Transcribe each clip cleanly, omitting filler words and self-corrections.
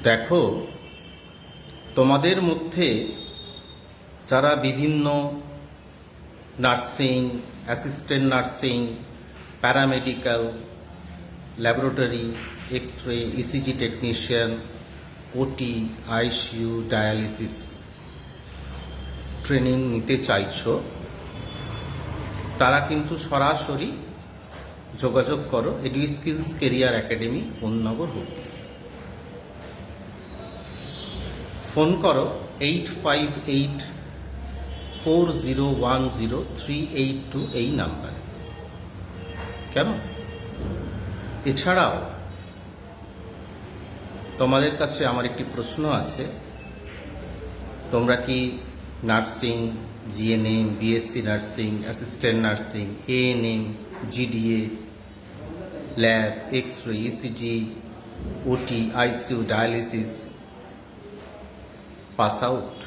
দেখো, তোমাদের মধ্যে যারা বিভিন্ন nursing, assistant nursing, paramedical, laboratory, X ray, ECG technician, OT, ICU, dialysis training নিতে চাইছো, তারা কিন্তু সরাসরি যোগাযোগ করো EduSkills career academy, Konnagar Hooghly. Phone করো 8584010382 এই নাম্বারে। কেমন? এছাড়াও তোমাদের কাছে আমার একটি প্রশ্ন আছে, তোমরা কি nursing, GNM, BSc nursing, assistant nursing, ANM, GDA, lab, x ray, ECG, ওটি, আইসিইউ, ডায়ালিসিস পাস আউট,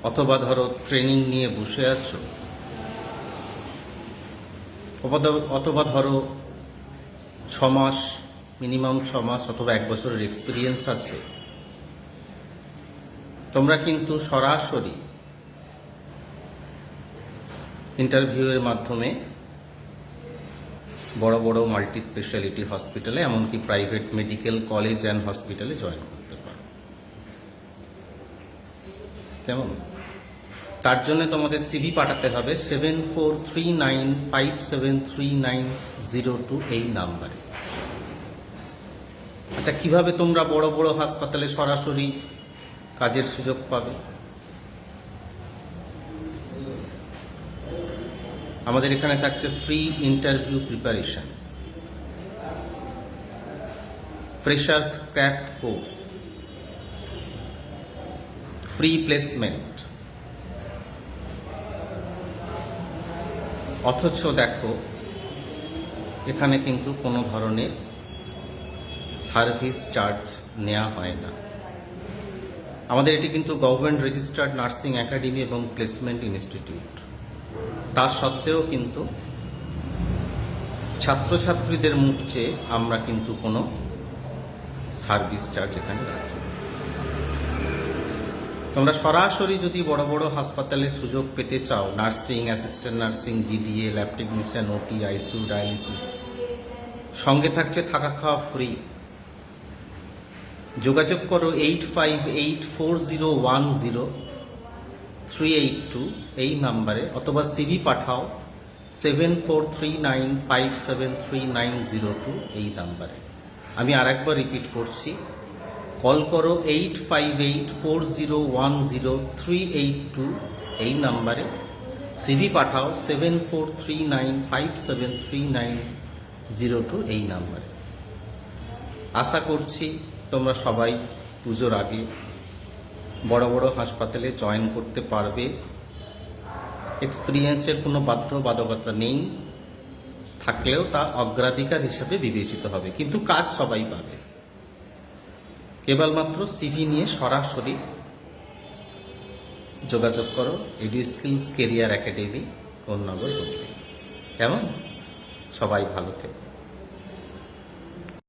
অথবা ধরো ট্রেনিং নিয়ে বসে আছো, অথবা ধরো 6 মাস, মিনিমাম 6 মাস অথবা 1 বছরের এক্সপিরিয়েন্স আছে, তোমরা কিন্তু সরাসরি ইন্টারভিউয়ের মাধ্যমে বড় বড় মাল্টি স্পেশালিটি হসপিটালে, এমনকি প্রাইভেট মেডিকেল কলেজ অ্যান্ড হসপিটালে জয়েন করতে পারো। কেমন? তার জন্য তোমাদের সিভি পাঠাতে হবে 7439573902 এই নাম্বারে। আচ্ছা, কিভাবে তোমরা বড় বড় হাসপাতালে সরাসরি কাজের সুযোগ পাবে? আমাদের এখানে থাকছে free interview preparation, freshers craft course, free placement. অথচ দেখো, এখানে কিন্তু কোনো ধরনের সার্ভিস চার্জ নেওয়া হয় না। আমাদের এটি কিন্তু গভর্নমেন্ট রেজিস্টার্ড নার্সিং একাডেমি এবং প্লেসমেন্ট ইনস্টিটিউট। তা সত্ত্বেও কিন্তু ছাত্রছাত্রীদের মুখ চেয়ে আমরা কিন্তু কোনো সার্ভিস চার্জ এখানে রাখি। তোমরা সরাসরি যদি বড় বড় হাসপাতালে সুযোগ পেতে চাও, nursing, assistant nursing, GDA, lab technician, OT, ICU, dialysis, সঙ্গে থাকছে থাকা খাওয়া ফ্রি। যোগাযোগ করো 8584010382 এই নাম্বারে, অথবা সিভি পাঠাও 7439573902 এই নাম্বারে। আমি আরেকবার রিপিট করছি, কল করো 8584010382 এই নাম্বারে, সিভি পাঠাও 7439573902 এই নাম্বারে। আশা করছি তোমরা সবাই পুজোর আগে বড় বড় হাসপাতালে জয়েন করতে পারবে। এক্সপিরিয়েন্সের কোনো বাধ্যবাধকতা নেই, থাকলেও তা অগ্রাধিকার হিসেবে বিবেচিত হবে, কিন্তু কাজ সবাই পাবে। কেবলমাত্র সিভি নিয়ে সরাসরি যোগাযোগ করো EduSkills career academy, Konnagar Hooghly. কেমন? সবাই ভালো থেকো।